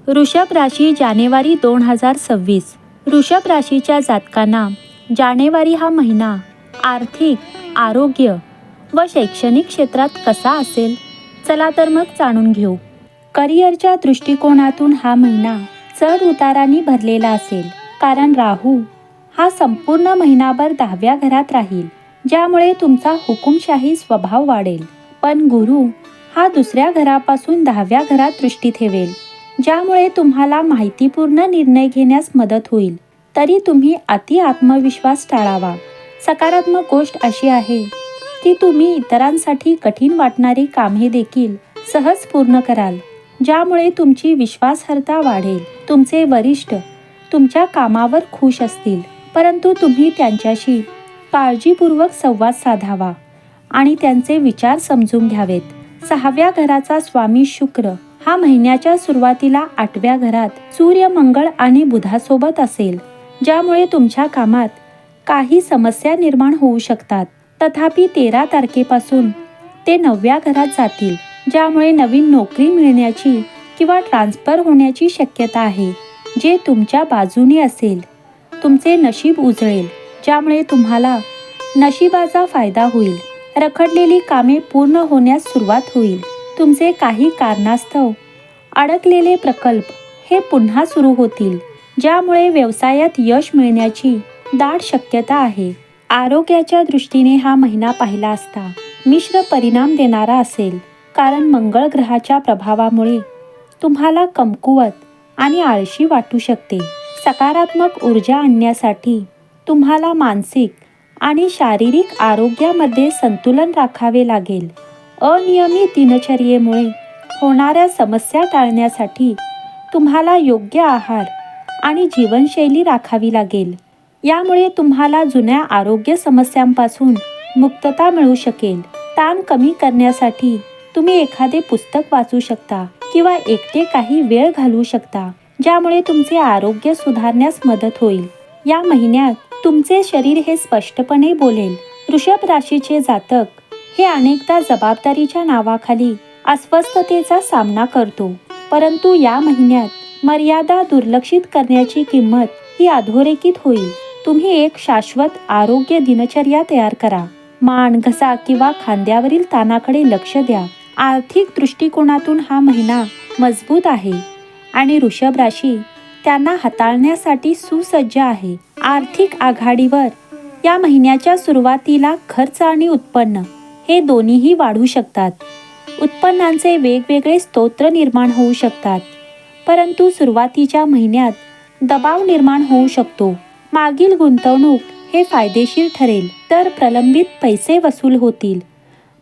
वृषभ राशी जानेवारी 2026. वृषभ राशीच्या जातकांना जानेवारी हा महिना आर्थिक, आरोग्य व शैक्षणिक क्षेत्रात कसा असेल? चला तर मग जाणून घेऊ. करिअरच्या दृष्टिकोनातून हा महिना चढ उतारांनी भरलेला असेल, कारण राहू हा संपूर्ण महिनाभर 10व्या घरात राहील, ज्यामुळे तुमचा हुकुमशाही स्वभाव वाढेल. पण गुरु हा दुसऱ्या घरापासून 10व्या घरात दृष्टी ठेवेल, ज्यामुळे तुम्हाला माहितीपूर्ण निर्णय घेण्यास मदत होईल. तरी तुम्ही अति आत्मविश्वास टाळावा. सकारात्मक गोष्ट अशी आहे की तुम्ही इतरांसाठी कठीण वाटणारी कामे देखील सहज पूर्ण कराल, ज्यामुळे तुमची विश्वासार्हता वाढेल. तुमचे वरिष्ठ तुमच्या कामावर खुश असतील, परंतु तुम्ही त्यांच्याशी काळजीपूर्वक संवाद साधावा आणि त्यांचे विचार समजून घ्यावेत. 6व्या घराचा स्वामी शुक्र हा महिन्याच्या सुरुवातीला 8व्या घरात सूर्य, मंगळ आणि बुधासोबत असेल, ज्यामुळे तुमच्या कामात काही समस्या निर्माण होऊ शकतात. तथापि 13 तारखेपासून ते 9व्या घरात जातील, ज्यामुळे नवीन नोकरी मिळण्याची किंवा ट्रान्सफर होण्याची शक्यता आहे, जे तुमच्या बाजूने असेल. तुमचे नशीब उजळेल, ज्यामुळे तुम्हाला नशिबाचा फायदा होईल. रखडलेली कामे पूर्ण होण्यास सुरुवात होईल. तुमचे काही कारणास्तव अडकलेले प्रकल्प हे पुन्हा सुरू होतील, ज्यामुळे व्यवसायात यश मिळण्याची दाट शक्यता आहे. आरोग्याच्या दृष्टीने हा महिना पाहिला असता मिश्र परिणाम देणारा असेल, कारण मंगळ ग्रहाच्या प्रभावामुळे तुम्हाला कमकुवत आणि आळशी वाटू शकते. सकारात्मक ऊर्जा आणण्यासाठी तुम्हाला मानसिक आणि शारीरिक आरोग्यामध्ये संतुलन राखावे लागेल. अनियमित दिनचर्येमुळे होणाऱ्या समस्या टाळण्यासाठी तुम्हाला योग्य आहार आणि जीवनशैली राखावी लागेल. यामुळे तुम्हाला जुन्या आरोग्य समस्यांपासून मुक्तता मिळू शकेल. ताण कमी करण्यासाठी तुम्ही एखादे पुस्तक वाचू शकता किंवा एकटे काही वेळ घालवू शकता, ज्यामुळे तुमचे आरोग्य सुधारण्यास मदत होईल. या महिन्यात तुमचे शरीर हे स्पष्टपणे बोलेल. वृषभ राशीचे जातक हे अनेकदा जबाबदारीच्या नावाखाली अस्वस्थतेचा सामना करतो, परंतु या महिन्यात मर्यादा दुर्लक्षित करण्याची किंमत ही अधोरेखित होईल. तुम्ही एक शाश्वत आरोग्य दिनचर्या तयार करा. मान, घसा किंवा खांद्यावरील ताणाकडे लक्ष द्या. आर्थिक दृष्टिकोनातून हा महिना मजबूत आहे आणि वृषभ राशी त्यांना हाताळण्यासाठी सुसज्ज आहे. आर्थिक आघाडीवर या महिन्याच्या सुरुवातीला खर्च आणि उत्पन्न हे दोन्हीही वाढू शकतात. उत्पन्नांचे वेगवेगळे स्रोत निर्माण होऊ शकतात, परंतु सुरुवातीच्या महिन्यात दबाव निर्माण होऊ शकतो. मागील गुंतवणूक हे फायदेशीर ठरेल, तर प्रलंबित पैसे वसूल होतील.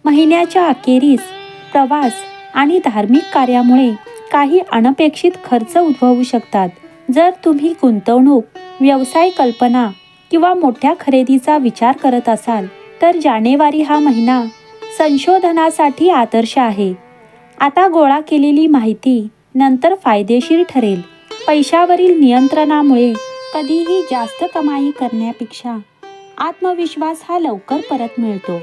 महिन्याच्या अखेरीस प्रवास आणि धार्मिक कार्यामुळे काही अनपेक्षित खर्च उद्भवू शकतात. जर तुम्ही गुंतवणूक, व्यवसाय कल्पना किंवा मोठ्या खरेदीचा विचार करत असाल, तर जानेवारी हा महिना संशोधनासाठी आदर्श आहे. आता गोळा केलेली माहिती नंतर फायदेशीर ठरेल. पैशावरील नियंत्रणामुळे कधीही जास्त कमाई करण्यापेक्षा आत्मविश्वास हा लवकर परत मिळतो.